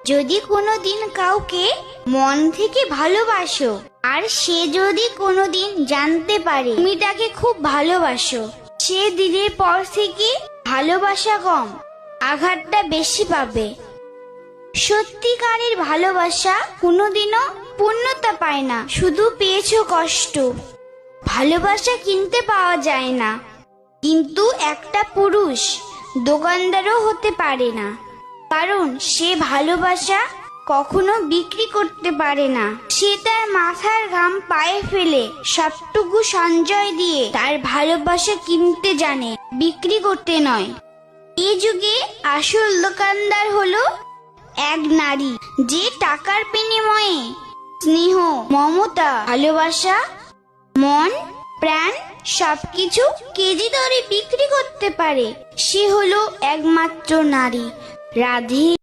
যদি কোনোদিন কাউকে মন থেকে ভালোবাসো, আর সে যদি কোনোদিন জানতে পারে তুমি তাকে খুব ভালোবাসো, সে দিনের পর থেকে ভালোবাসা কম, আঘাতটা বেশি পাবে। সত্যিকারের ভালোবাসা কোনোদিনও পূর্ণতা পায় না, শুধু পেয়েছো কষ্ট। ভালোবাসা কিনতে পাওয়া যায় না, কিন্তু একটা পুরুষ দোকানদারও হতে পারে না, কারণ সে ভালোবাসা কখনো বিক্রি করতে পারে না। সে তার মাথার ঘাম পায়ে ফেলে সবটুকু সঞ্চয় দিয়ে তার ভালোবাসা কিনতে জানে, বিক্রি করতে নয়। এই যুগে আসল দোকানদার হলো এক নারী, যে টাকার বিনিময়ে স্নেহ, মমতা, ভালোবাসা, মন, প্রাণ সবকিছু কেজি দরে বিক্রি করতে পারে। সে হলো একমাত্র নারী, রাধে।